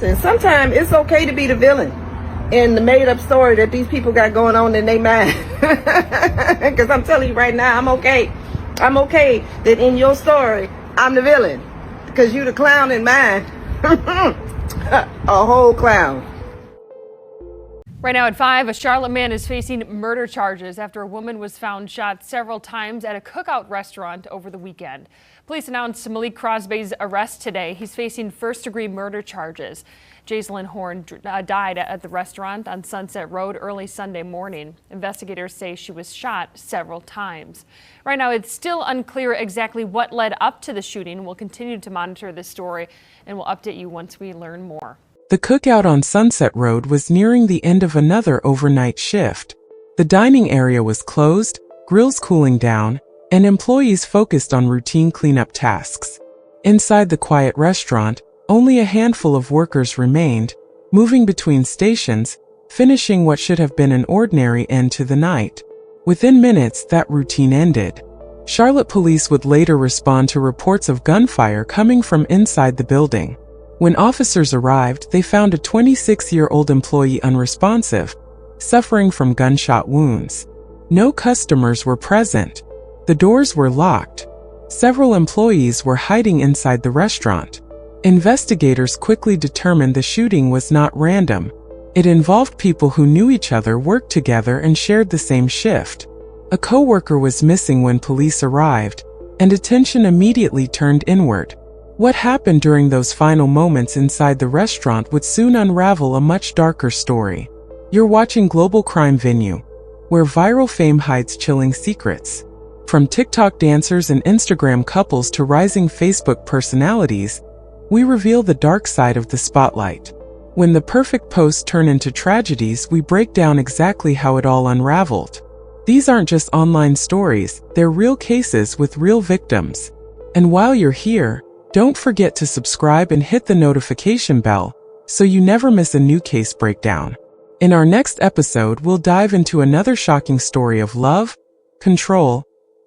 listen, sometimes it's okay to be the villain in the made-up story that these people got going on in their mind. Because I'm telling you right now, I'm okay. I'm okay that in your story, I'm the villain. Because you the clown in mine. A whole clown. Right now at 5, a Charlotte man is facing murder charges after a woman was found shot several times at a cookout restaurant over the weekend. Police announced Malik Crosby's arrest today. He's facing first-degree murder charges. Jaselyn Horne died at the restaurant on Sunset Road early Sunday morning. Investigators say she was shot several times. Right now, it's still unclear exactly what led up to the shooting. We'll continue to monitor this story, and we'll update you once we learn more. The cookout on Sunset Road was nearing the end of another overnight shift. The dining area was closed, grills cooling down, and employees focused on routine cleanup tasks. Inside the quiet restaurant, only a handful of workers remained, moving between stations, finishing what should have been an ordinary end to the night. Within minutes, that routine ended. Charlotte police would later respond to reports of gunfire coming from inside the building. When officers arrived, they found a 26-year-old employee unresponsive, suffering from gunshot wounds. No customers were present. The doors were locked. Several employees were hiding inside the restaurant. Investigators quickly determined the shooting was not random. It involved people who knew each other, worked together, and shared the same shift. A coworker was missing when police arrived, and attention immediately turned inward. What happened during those final moments inside the restaurant would soon unravel a much darker story. You're watching Global Crime Venue, where viral fame hides chilling secrets. From TikTok dancers and Instagram couples to rising Facebook personalities, we reveal the dark side of the spotlight. When the perfect posts turn into tragedies, we break down exactly how it all unraveled. These aren't just online stories, they're real cases with real victims. And while you're here, don't forget to subscribe and hit the notification bell so you never miss a new case breakdown. In our next episode, we'll dive into another shocking story of love, control,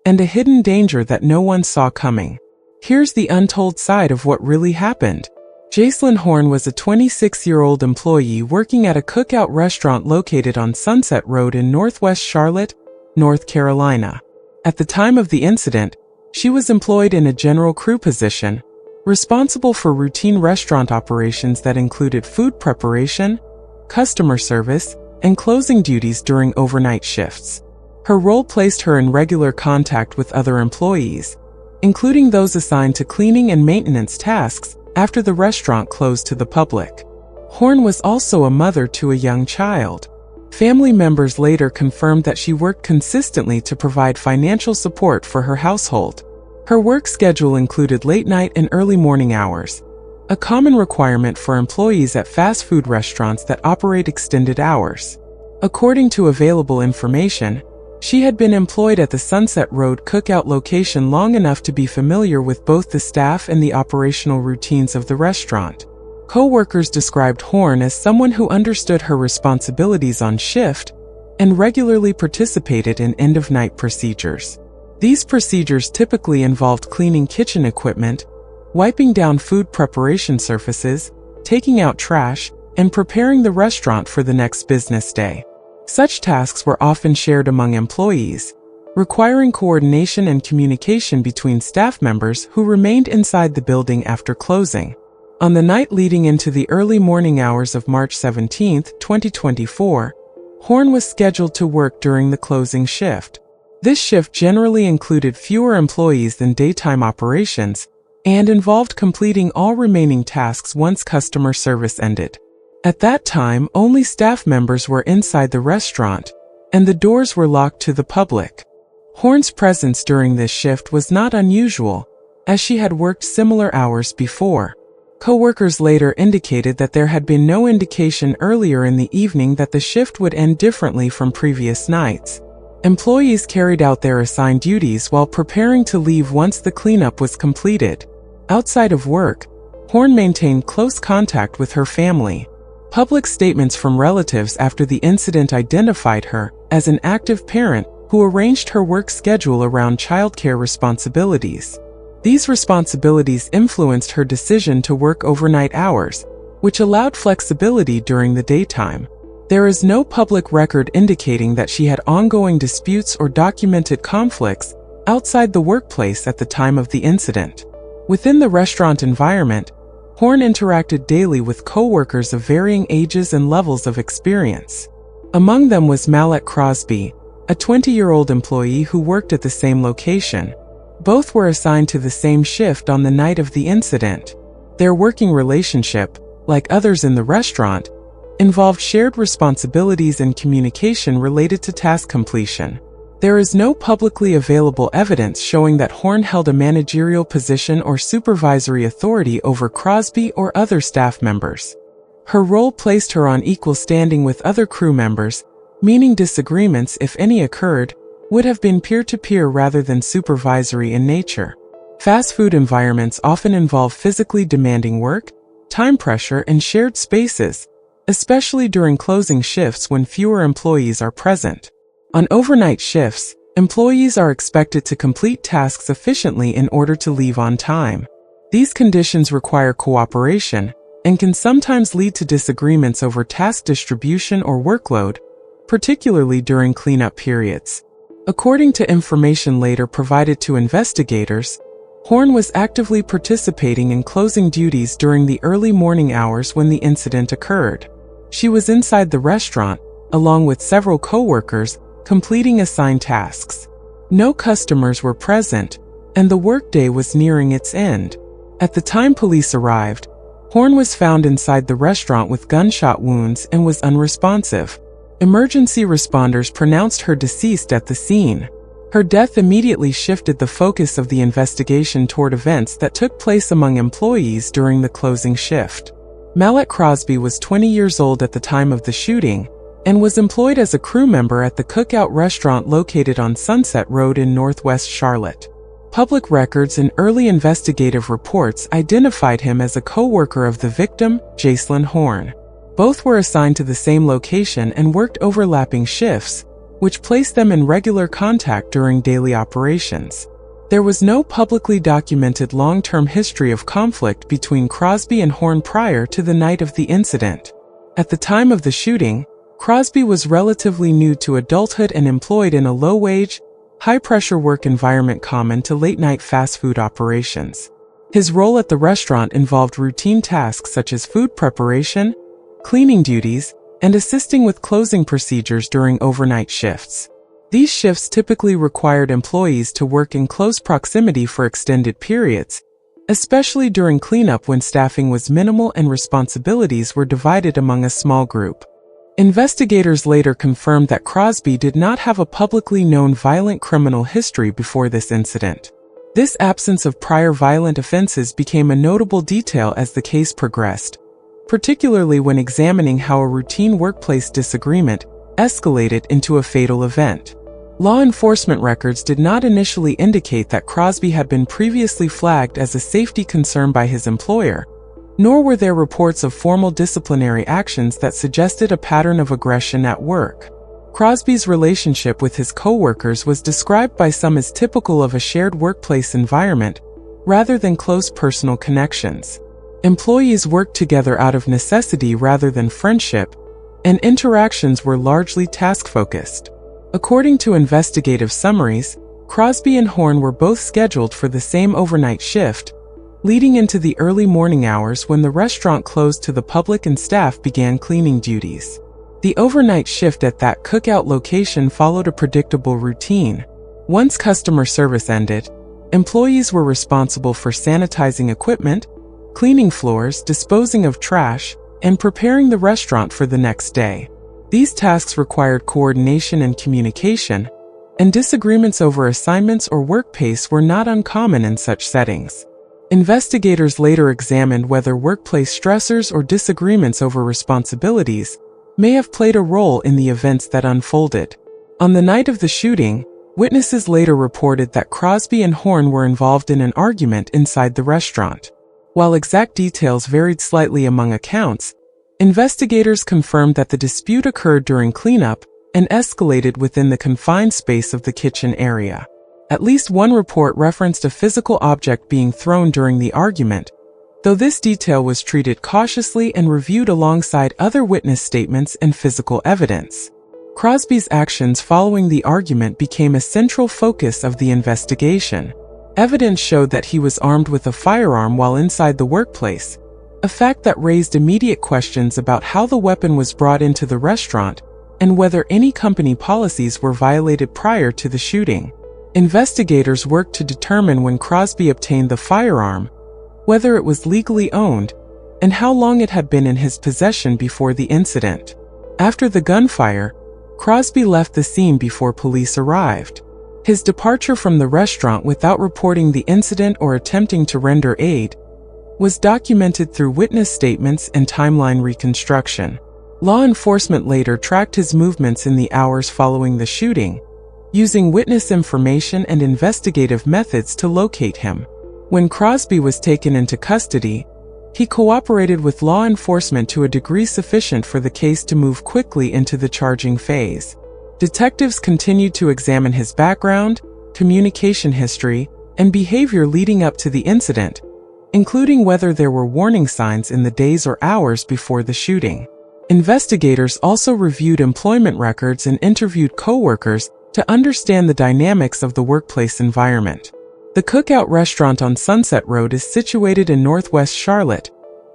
and a hidden danger that no one saw coming. Here's the untold side of what really happened. Jaselyn Horne was a 26-year-old employee working at a cookout restaurant located on Sunset Road in Northwest Charlotte, North Carolina. At the time of the incident, she was employed in a general crew position, responsible for routine restaurant operations that included food preparation, customer service, and closing duties during overnight shifts. Her role placed her in regular contact with other employees, including those assigned to cleaning and maintenance tasks after the restaurant closed to the public. Horne was also a mother to a young child. Family members later confirmed that she worked consistently to provide financial support for her household. Her work schedule included late night and early morning hours, a common requirement for employees at fast food restaurants that operate extended hours. According to available information, she had been employed at the Sunset Road cookout location long enough to be familiar with both the staff and the operational routines of the restaurant. Coworkers described Horne as someone who understood her responsibilities on shift and regularly participated in end-of-night procedures. These procedures typically involved cleaning kitchen equipment, wiping down food preparation surfaces, taking out trash, and preparing the restaurant for the next business day. Such tasks were often shared among employees, requiring coordination and communication between staff members who remained inside the building after closing. On the night leading into the early morning hours of March 17, 2024, Horne was scheduled to work during the closing shift. This shift generally included fewer employees than daytime operations and involved completing all remaining tasks once customer service ended. At that time, only staff members were inside the restaurant, and the doors were locked to the public. Horne's presence during this shift was not unusual, as she had worked similar hours before. Coworkers later indicated that there had been no indication earlier in the evening that the shift would end differently from previous nights. Employees carried out their assigned duties while preparing to leave once the cleanup was completed. Outside of work, Horne maintained close contact with her family. Public statements from relatives after the incident identified her as an active parent who arranged her work schedule around childcare responsibilities. These responsibilities influenced her decision to work overnight hours, which allowed flexibility during the daytime. There is no public record indicating that she had ongoing disputes or documented conflicts outside the workplace at the time of the incident. Within the restaurant environment, Horne interacted daily with coworkers of varying ages and levels of experience. Among them was Mallette Crosby, a 20-year-old employee who worked at the same location. Both were assigned to the same shift on the night of the incident. Their working relationship, like others in the restaurant, involved shared responsibilities and communication related to task completion. There is no publicly available evidence showing that Horne held a managerial position or supervisory authority over Crosby or other staff members. Her role placed her on equal standing with other crew members, meaning disagreements, if any occurred, would have been peer-to-peer rather than supervisory in nature. Fast food environments often involve physically demanding work, time pressure, and shared spaces, especially during closing shifts when fewer employees are present. On overnight shifts, employees are expected to complete tasks efficiently in order to leave on time. These conditions require cooperation and can sometimes lead to disagreements over task distribution or workload, particularly during cleanup periods. According to information later provided to investigators, Horne was actively participating in closing duties during the early morning hours when the incident occurred. She was inside the restaurant, along with several coworkers, completing assigned tasks. No customers were present, and the workday was nearing its end. At the time police arrived, Horne was found inside the restaurant with gunshot wounds and was unresponsive. Emergency responders pronounced her deceased at the scene. Her death immediately shifted the focus of the investigation toward events that took place among employees during the closing shift. Mallette Crosby was 20 years old at the time of the shooting and was employed as a crew member at the Cookout restaurant located on Sunset Road in Northwest Charlotte. Public records and early investigative reports identified him as a coworker of the victim, Jaselyn Horne. Both were assigned to the same location and worked overlapping shifts, which placed them in regular contact during daily operations. There was no publicly documented long-term history of conflict between Crosby and Horne prior to the night of the incident. At the time of the shooting, Crosby was relatively new to adulthood and employed in a low-wage, high-pressure work environment common to late-night fast food operations. His role at the restaurant involved routine tasks such as food preparation, cleaning duties, and assisting with closing procedures during overnight shifts. These shifts typically required employees to work in close proximity for extended periods, especially during cleanup when staffing was minimal and responsibilities were divided among a small group. Investigators later confirmed that Crosby did not have a publicly known violent criminal history before this incident. This absence of prior violent offenses became a notable detail as the case progressed, particularly when examining how a routine workplace disagreement escalated into a fatal event. Law enforcement records did not initially indicate that Crosby had been previously flagged as a safety concern by his employer, nor were there reports of formal disciplinary actions that suggested a pattern of aggression at work. Crosby's relationship with his coworkers was described by some as typical of a shared workplace environment, rather than close personal connections. Employees worked together out of necessity rather than friendship, and interactions were largely task-focused. According to investigative summaries, Crosby and Horne were both scheduled for the same overnight shift, leading into the early morning hours when the restaurant closed to the public and staff began cleaning duties. The overnight shift at that Cookout location followed a predictable routine. Once customer service ended, employees were responsible for sanitizing equipment, cleaning floors, disposing of trash, and preparing the restaurant for the next day. These tasks required coordination and communication, and disagreements over assignments or work pace were not uncommon in such settings. Investigators later examined whether workplace stressors or disagreements over responsibilities may have played a role in the events that unfolded. On the night of the shooting, witnesses later reported that Crosby and Horne were involved in an argument inside the restaurant. While exact details varied slightly among accounts, investigators confirmed that the dispute occurred during cleanup and escalated within the confined space of the kitchen area. At least one report referenced a physical object being thrown during the argument, though this detail was treated cautiously and reviewed alongside other witness statements and physical evidence. Crosby's actions following the argument became a central focus of the investigation. Evidence showed that he was armed with a firearm while inside the workplace, a fact that raised immediate questions about how the weapon was brought into the restaurant and whether any company policies were violated prior to the shooting. Investigators worked to determine when Crosby obtained the firearm, whether it was legally owned, and how long it had been in his possession before the incident. After the gunfire, Crosby left the scene before police arrived. His departure from the restaurant without reporting the incident or attempting to render aid was documented through witness statements and timeline reconstruction. Law enforcement later tracked his movements in the hours following the shooting, using witness information and investigative methods to locate him. When Crosby was taken into custody, he cooperated with law enforcement to a degree sufficient for the case to move quickly into the charging phase. Detectives continued to examine his background, communication history, and behavior leading up to the incident, including whether there were warning signs in the days or hours before the shooting. Investigators also reviewed employment records and interviewed coworkers to understand the dynamics of the workplace environment. The Cookout restaurant on Sunset Road is situated in Northwest Charlotte,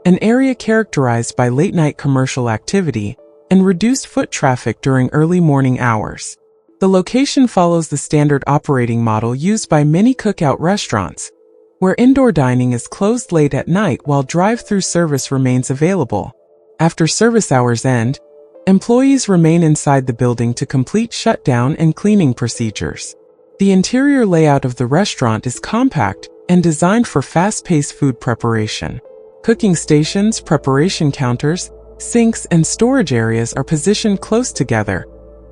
an area characterized by late-night commercial activity and reduced foot traffic during early morning hours. The location follows the standard operating model used by many cookout restaurants, where indoor dining is closed late at night while drive-through service remains available. After service hours end, employees remain inside the building to complete shutdown and cleaning procedures. The interior layout of the restaurant is compact and designed for fast-paced food preparation. Cooking stations, preparation counters, sinks, and storage areas are positioned close together,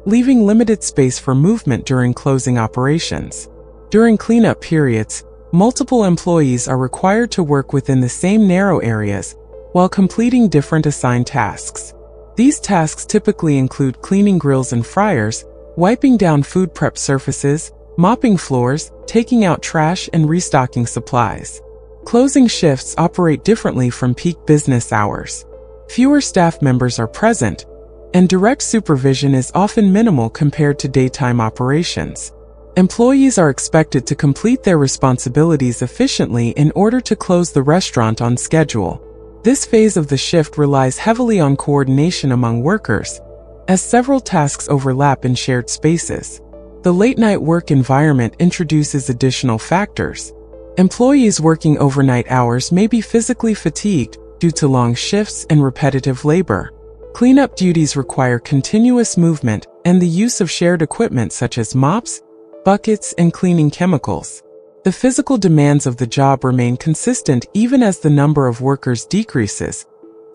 leaving limited space for movement during closing operations. During cleanup periods, multiple employees are required to work within the same narrow areas while completing different assigned tasks. These tasks typically include cleaning grills and fryers, wiping down food prep surfaces, mopping floors, taking out trash, and restocking supplies. Closing shifts operate differently from peak business hours. Fewer staff members are present, and direct supervision is often minimal compared to daytime operations. Employees are expected to complete their responsibilities efficiently in order to close the restaurant on schedule. This phase of the shift relies heavily on coordination among workers, as several tasks overlap in shared spaces. The late-night work environment introduces additional factors. Employees working overnight hours may be physically fatigued due to long shifts and repetitive labor. Cleanup duties require continuous movement and the use of shared equipment such as mops, buckets, and cleaning chemicals. The physical demands of the job remain consistent even as the number of workers decreases,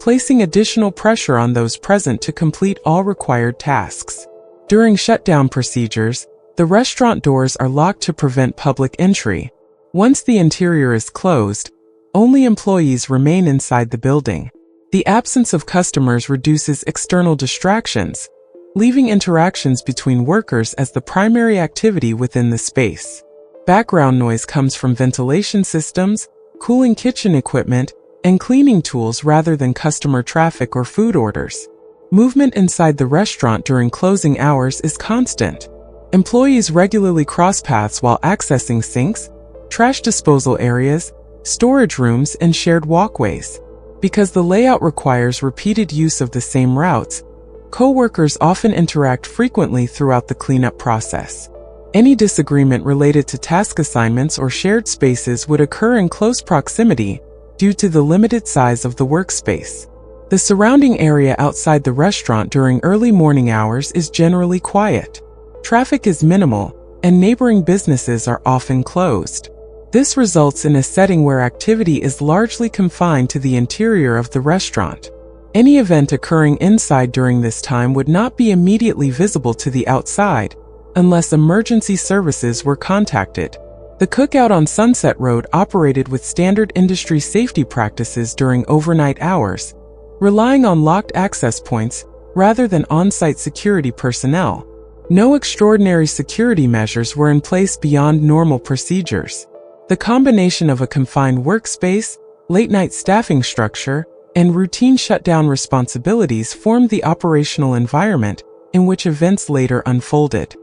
placing additional pressure on those present to complete all required tasks. During shutdown procedures, the restaurant doors are locked to prevent public entry. Once the interior is closed, only employees remain inside the building. The absence of customers reduces external distractions, leaving interactions between workers as the primary activity within the space. Background noise comes from ventilation systems, cooling kitchen equipment, and cleaning tools rather than customer traffic or food orders. Movement inside the restaurant during closing hours is constant. Employees regularly cross paths while accessing sinks, trash disposal areas, storage rooms, and shared walkways. Because the layout requires repeated use of the same routes, coworkers often interact frequently throughout the cleanup process. Any disagreement related to task assignments or shared spaces would occur in close proximity due to the limited size of the workspace. The surrounding area outside the restaurant during early morning hours is generally quiet. Traffic is minimal, and neighboring businesses are often closed. This results in a setting where activity is largely confined to the interior of the restaurant. Any event occurring inside during this time would not be immediately visible to the outside, unless emergency services were contacted. The Cookout on Sunset Road operated with standard industry safety practices during overnight hours, relying on locked access points rather than on-site security personnel. No extraordinary security measures were in place beyond normal procedures. The combination of a confined workspace, late-night staffing structure, and routine shutdown responsibilities formed the operational environment in which events later unfolded.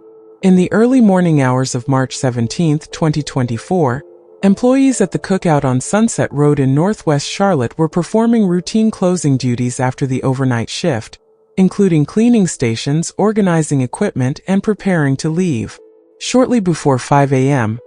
In the early morning hours of March 17, 2024, employees at the Cookout on Sunset Road in Northwest Charlotte were performing routine closing duties after the overnight shift, including cleaning stations, organizing equipment, and preparing to leave. Shortly before 5 a.m.,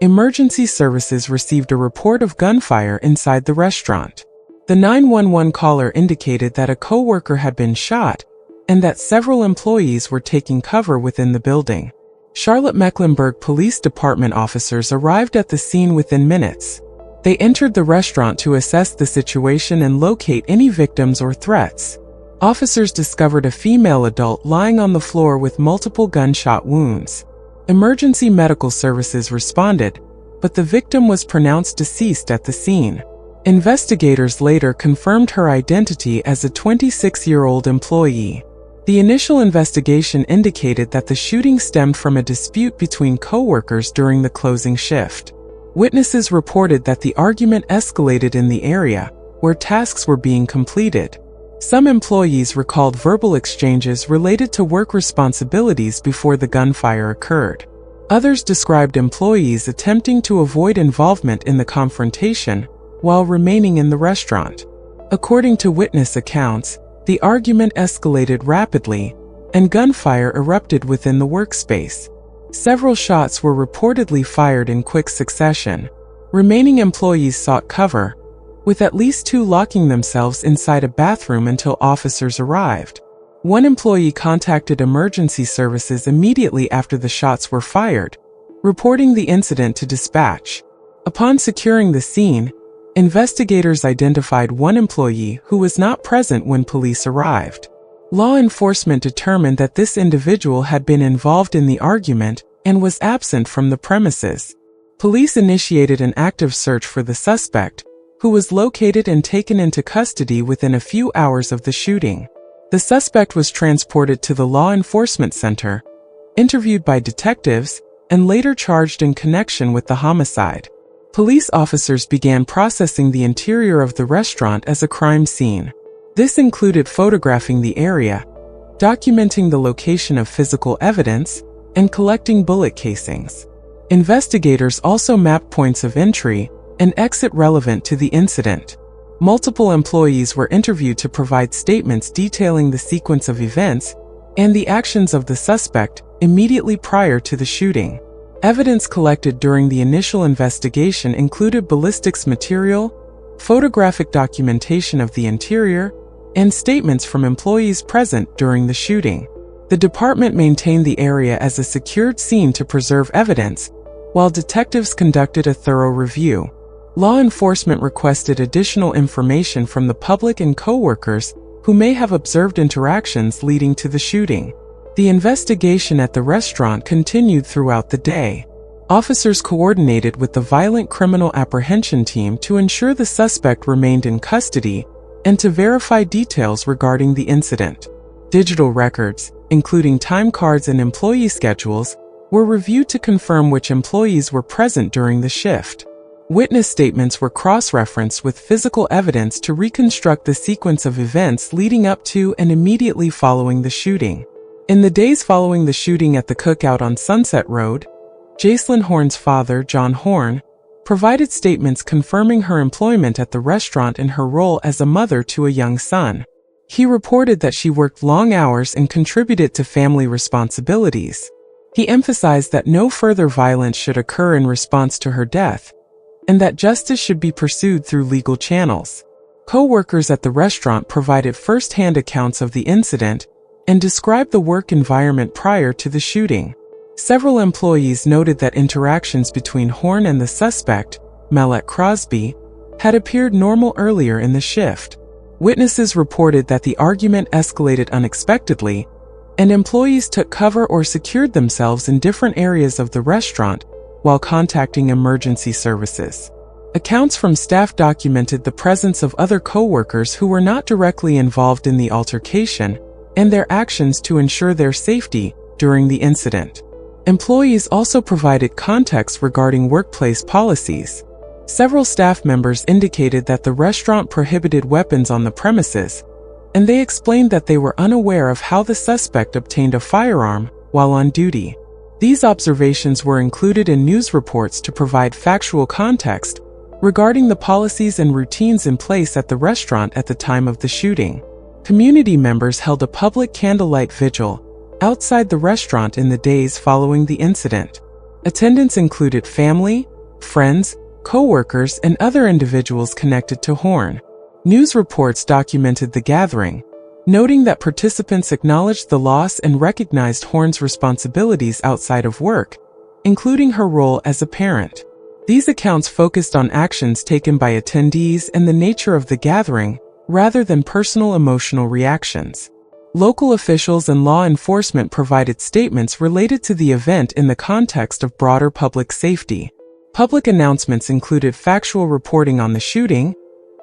emergency services received a report of gunfire inside the restaurant. The 911 caller indicated that a coworker had been shot and that several employees were taking cover within the building. Charlotte-Mecklenburg Police Department officers arrived at the scene within minutes. They entered the restaurant to assess the situation and locate any victims or threats. Officers discovered a female adult lying on the floor with multiple gunshot wounds. Emergency medical services responded, but the victim was pronounced deceased at the scene. Investigators later confirmed her identity as a 26-year-old employee. The initial investigation indicated that the shooting stemmed from a dispute between coworkers during the closing shift. Witnesses reported that the argument escalated in the area, where tasks were being completed. Some employees recalled verbal exchanges related to work responsibilities before the gunfire occurred. Others described employees attempting to avoid involvement in the confrontation while remaining in the restaurant. According to witness accounts, the argument escalated rapidly, and gunfire erupted within the workspace. Several shots were reportedly fired in quick succession. Remaining employees sought cover, with at least two locking themselves inside a bathroom until officers arrived. One employee contacted emergency services immediately after the shots were fired, reporting the incident to dispatch. Upon securing the scene, investigators identified one employee who was not present when police arrived. Law enforcement determined that this individual had been involved in the argument and was absent from the premises. Police initiated an active search for the suspect, who was located and taken into custody within a few hours of the shooting. The suspect was transported to the law enforcement center, interviewed by detectives, and later charged in connection with the homicide. Police officers began processing the interior of the restaurant as a crime scene. This included photographing the area, documenting the location of physical evidence, and collecting bullet casings. Investigators also mapped points of entry and exit relevant to the incident. Multiple employees were interviewed to provide statements detailing the sequence of events and the actions of the suspect immediately prior to the shooting. Evidence collected during the initial investigation included ballistics material, photographic documentation of the interior, and statements from employees present during the shooting. The department maintained the area as a secured scene to preserve evidence, while detectives conducted a thorough review. Law enforcement requested additional information from the public and coworkers who may have observed interactions leading to the shooting. The investigation at the restaurant continued throughout the day. Officers coordinated with the Violent Criminal Apprehension Team to ensure the suspect remained in custody and to verify details regarding the incident. Digital records, including time cards and employee schedules, were reviewed to confirm which employees were present during the shift. Witness statements were cross-referenced with physical evidence to reconstruct the sequence of events leading up to and immediately following the shooting. In the days following the shooting at the Cookout on Sunset Road, Jaselyn Horne's father, John Horne, provided statements confirming her employment at the restaurant and her role as a mother to a young son. He reported that she worked long hours and contributed to family responsibilities. He emphasized that no further violence should occur in response to her death, and that justice should be pursued through legal channels. Co-workers at the restaurant provided first-hand accounts of the incident and described the work environment prior to the shooting. Several employees noted that interactions between Horne and the suspect, Mallette Crosby, had appeared normal earlier in the shift. Witnesses reported that the argument escalated unexpectedly, and employees took cover or secured themselves in different areas of the restaurant while contacting emergency services. Accounts from staff documented the presence of other coworkers who were not directly involved in the altercation and their actions to ensure their safety during the incident. Employees also provided context regarding workplace policies. Several staff members indicated that the restaurant prohibited weapons on the premises, and they explained that they were unaware of how the suspect obtained a firearm while on duty. These observations were included in news reports to provide factual context regarding the policies and routines in place at the restaurant at the time of the shooting. Community members held a public candlelight vigil outside the restaurant in the days following the incident. Attendance included family, friends, coworkers, and other individuals connected to Horne. News reports documented the gathering, noting that participants acknowledged the loss and recognized Horne's responsibilities outside of work, including her role as a parent. These accounts focused on actions taken by attendees and the nature of the gathering, rather than personal emotional reactions. Local officials and law enforcement provided statements related to the event in the context of broader public safety. Public announcements included factual reporting on the shooting,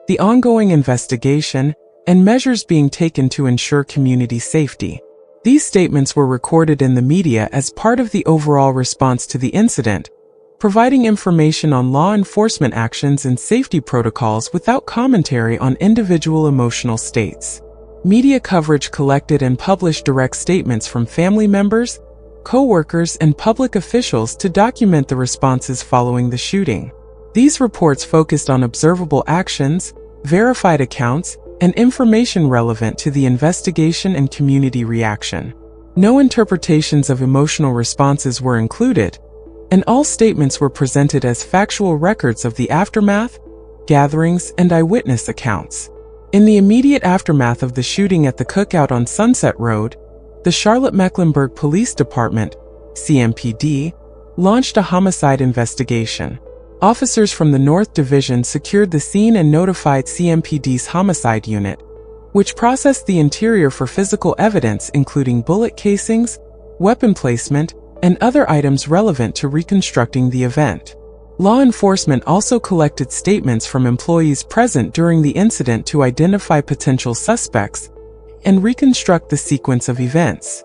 the ongoing investigation, and measures being taken to ensure community safety. These statements were recorded in the media as part of the overall response to the incident, providing information on law enforcement actions and safety protocols without commentary on individual emotional states. Media coverage collected and published direct statements from family members, co-workers, and public officials to document the responses following the shooting. These reports focused on observable actions, verified accounts, and information relevant to the investigation and community reaction. No interpretations of emotional responses were included, and all statements were presented as factual records of the aftermath, gatherings, and eyewitness accounts. In the immediate aftermath of the shooting at the cookout on Sunset Road, the Charlotte-Mecklenburg Police Department, CMPD, launched a homicide investigation. Officers from the North Division secured the scene and notified CMPD's homicide unit, which processed the interior for physical evidence including bullet casings, weapon placement, and other items relevant to reconstructing the event. Law enforcement also collected statements from employees present during the incident to identify potential suspects and reconstruct the sequence of events.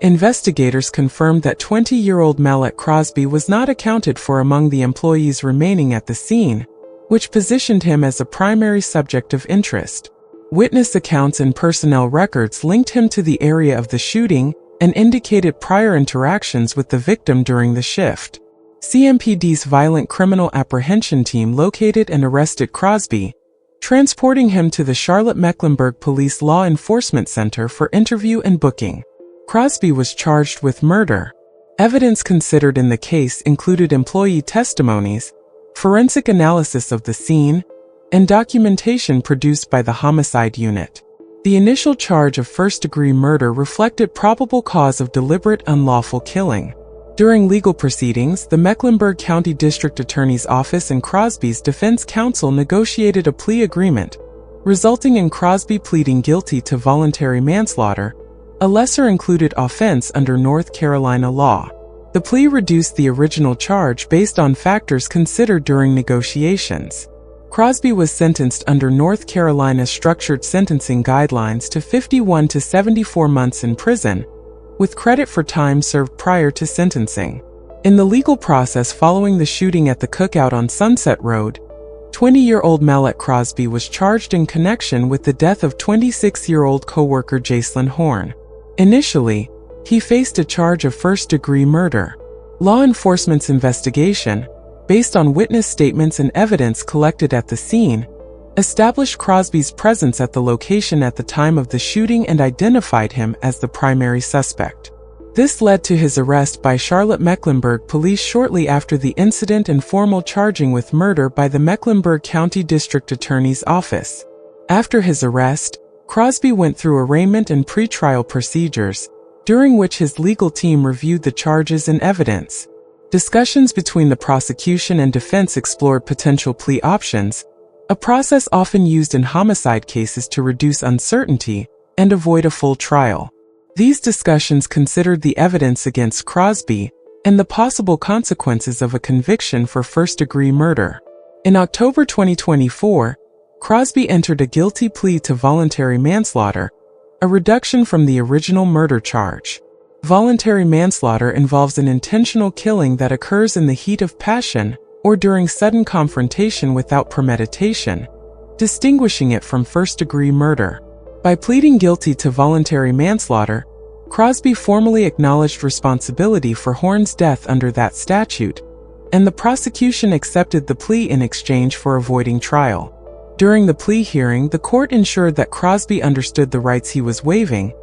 Investigators confirmed that 20-year-old Mallette Crosby was not accounted for among the employees remaining at the scene, which positioned him as a primary subject of interest. Witness accounts and personnel records linked him to the area of the shooting and indicated prior interactions with the victim during the shift. CMPD's Violent Criminal Apprehension Team located and arrested Crosby, transporting him to the Charlotte-Mecklenburg Police Law Enforcement Center for interview and booking. Crosby was charged with murder. Evidence considered in the case included employee testimonies, forensic analysis of the scene, and documentation produced by the homicide unit. The initial charge of first-degree murder reflected probable cause of deliberate unlawful killing. During legal proceedings, the Mecklenburg County District Attorney's Office and Crosby's defense counsel negotiated a plea agreement, resulting in Crosby pleading guilty to voluntary manslaughter, a lesser-included offense under North Carolina law. The plea reduced the original charge based on factors considered during negotiations. Crosby was sentenced under North Carolina's structured sentencing guidelines to 51 to 74 months in prison, with credit for time served prior to sentencing. In the legal process following the shooting at the cookout on Sunset Road, 20-year-old Mallette Crosby was charged in connection with the death of 26-year-old coworker Jaselyn Horne. Initially, he faced a charge of first-degree murder. Law enforcement's investigation, based on witness statements and evidence collected at the scene, established Crosby's presence at the location at the time of the shooting and identified him as the primary suspect. This led to his arrest by Charlotte-Mecklenburg police shortly after the incident and formal charging with murder by the Mecklenburg County District Attorney's Office. After his arrest, Crosby went through arraignment and pretrial procedures, during which his legal team reviewed the charges and evidence. Discussions between the prosecution and defense explored potential plea options, a process often used in homicide cases to reduce uncertainty and avoid a full trial. These discussions considered the evidence against Crosby and the possible consequences of a conviction for first-degree murder. In October 2024, Crosby entered a guilty plea to voluntary manslaughter, a reduction from the original murder charge. Voluntary manslaughter involves an intentional killing that occurs in the heat of passion or during sudden confrontation without premeditation, distinguishing it from first-degree murder. By pleading guilty to voluntary manslaughter, Crosby formally acknowledged responsibility for Horne's death under that statute, and the prosecution accepted the plea in exchange for avoiding trial. During the plea hearing, the court ensured that Crosby understood the rights he was waiving,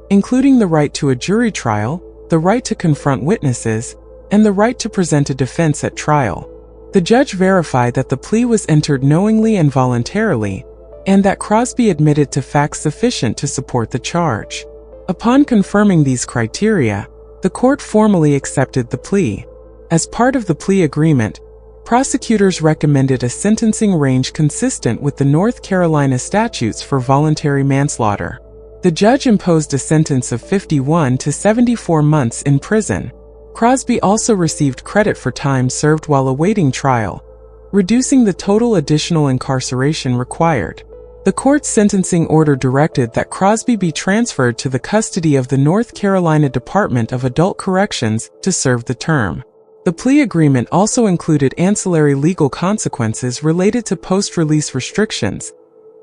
including the right to a jury trial, the right to confront witnesses, and the right to present a defense at trial. The judge verified that the plea was entered knowingly and voluntarily, and that Crosby admitted to facts sufficient to support the charge. Upon confirming these criteria, the court formally accepted the plea. As part of the plea agreement, prosecutors recommended a sentencing range consistent with the North Carolina statutes for voluntary manslaughter. The judge imposed a sentence of 51 to 74 months in prison. Crosby also received credit for time served while awaiting trial, reducing the total additional incarceration required. The court's sentencing order directed that Crosby be transferred to the custody of the North Carolina Department of Adult Corrections to serve the term. The plea agreement also included ancillary legal consequences related to post-release restrictions,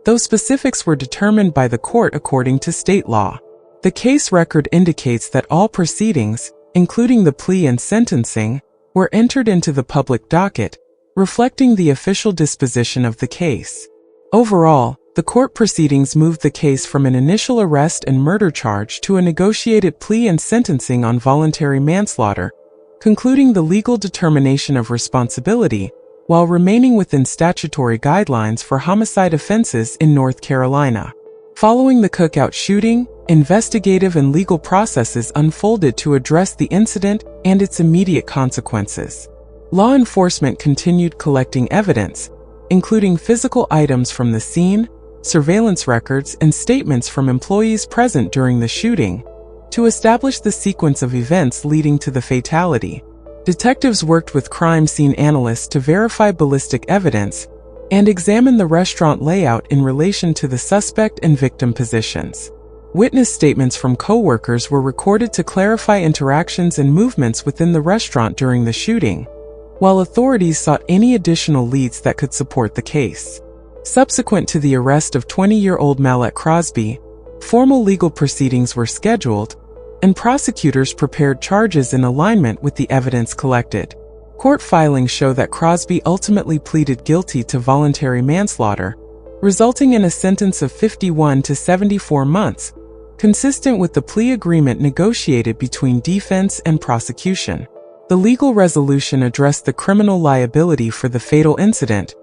though specifics were determined by the court according to state law. The case record indicates that all proceedings, including the plea and sentencing, were entered into the public docket, reflecting the official disposition of the case. Overall, the court proceedings moved the case from an initial arrest and murder charge to a negotiated plea and sentencing on voluntary manslaughter, concluding the legal determination of responsibility while remaining within statutory guidelines for homicide offenses in North Carolina. Following the cookout shooting, investigative and legal processes unfolded to address the incident and its immediate consequences. Law enforcement continued collecting evidence, including physical items from the scene, surveillance records, and statements from employees present during the shooting, to establish the sequence of events leading to the fatality. Detectives worked with crime scene analysts to verify ballistic evidence and examine the restaurant layout in relation to the suspect and victim positions. Witness statements from coworkers were recorded to clarify interactions and movements within the restaurant during the shooting, while authorities sought any additional leads that could support the case. Subsequent to the arrest of 20-year-old Mallette Crosby, formal legal proceedings were scheduled, and prosecutors prepared charges in alignment with the evidence collected. Court filings show that Crosby ultimately pleaded guilty to voluntary manslaughter, resulting in a sentence of 51 to 74 months, consistent with the plea agreement negotiated between defense and prosecution. The legal resolution addressed the criminal liability for the fatal incident,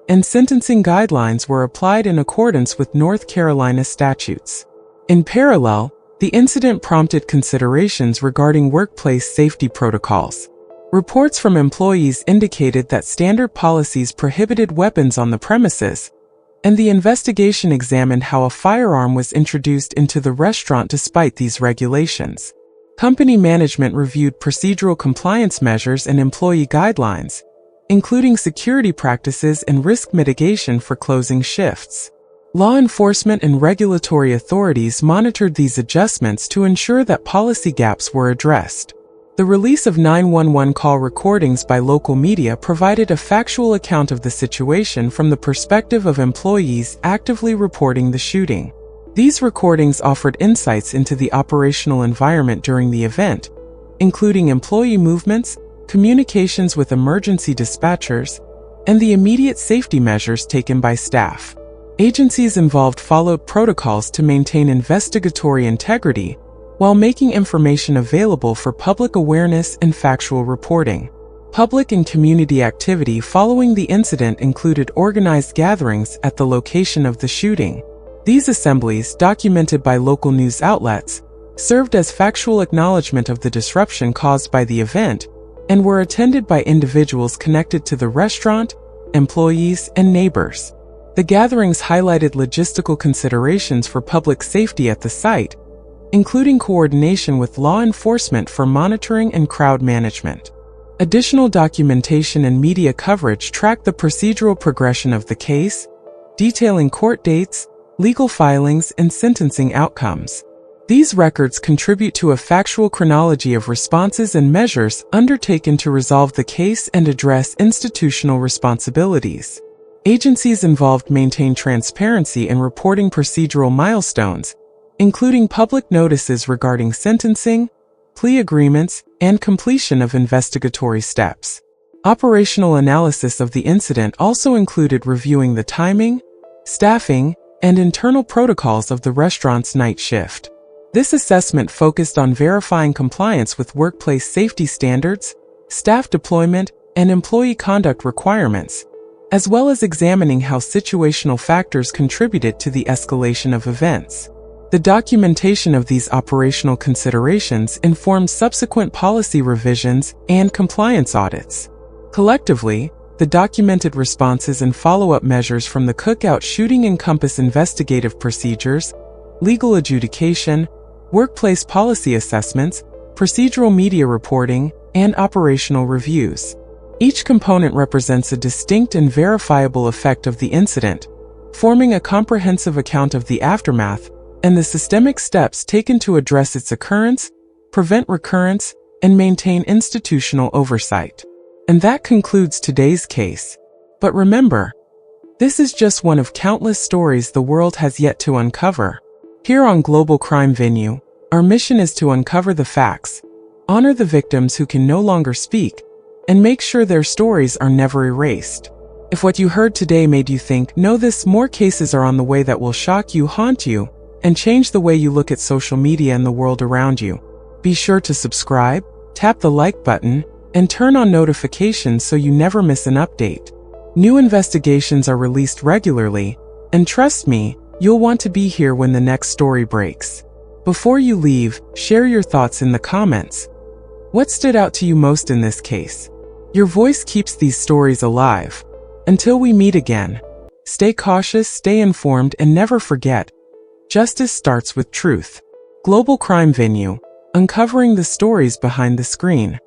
and sentencing guidelines were applied in accordance with North Carolina statutes. In parallel, the incident prompted considerations regarding workplace safety protocols. Reports from employees indicated that standard policies prohibited weapons on the premises, and the investigation examined how a firearm was introduced into the restaurant despite these regulations. Company management reviewed procedural compliance measures and employee guidelines, including security practices and risk mitigation for closing shifts. Law enforcement and regulatory authorities monitored these adjustments to ensure that policy gaps were addressed. The release of 911 call recordings by local media provided a factual account of the situation from the perspective of employees actively reporting the shooting. These recordings offered insights into the operational environment during the event, including employee movements, communications with emergency dispatchers, and the immediate safety measures taken by staff. Agencies involved followed protocols to maintain investigatory integrity, while making information available for public awareness and factual reporting. Public and community activity following the incident included organized gatherings at the location of the shooting. These assemblies, documented by local news outlets, served as factual acknowledgement of the disruption caused by the event, and were attended by individuals connected to the restaurant, employees, and neighbors. The gatherings highlighted logistical considerations for public safety at the site, including coordination with law enforcement for monitoring and crowd management. Additional documentation and media coverage tracked the procedural progression of the case, detailing court dates, legal filings, and sentencing outcomes. These records contribute to a factual chronology of responses and measures undertaken to resolve the case and address institutional responsibilities. Agencies involved maintain transparency in reporting procedural milestones, including public notices regarding sentencing, plea agreements, and completion of investigatory steps. Operational analysis of the incident also included reviewing the timing, staffing, and internal protocols of the restaurant's night shift. This assessment focused on verifying compliance with workplace safety standards, staff deployment, and employee conduct requirements, as well as examining how situational factors contributed to the escalation of events. The documentation of these operational considerations informed subsequent policy revisions and compliance audits. Collectively, the documented responses and follow-up measures from the cookout shooting encompass investigative procedures, legal adjudication, workplace policy assessments, procedural media reporting, and operational reviews. Each component represents a distinct and verifiable effect of the incident, forming a comprehensive account of the aftermath and the systemic steps taken to address its occurrence, prevent recurrence, and maintain institutional oversight. And that concludes today's case. But remember, this is just one of countless stories the world has yet to uncover. Here on Global Crime Venue, our mission is to uncover the facts, honor the victims who can no longer speak, and make sure their stories are never erased. If what you heard today made you think, know this, more cases are on the way that will shock you, haunt you, and change the way you look at social media and the world around you. Be sure to subscribe, tap the like button, and turn on notifications so you never miss an update. New investigations are released regularly, and trust me, you'll want to be here when the next story breaks. Before you leave, share your thoughts in the comments. What stood out to you most in this case? Your voice keeps these stories alive. Until we meet again, stay cautious, stay informed, and never forget, justice starts with truth. Global Crime Venue, uncovering the stories behind the screen.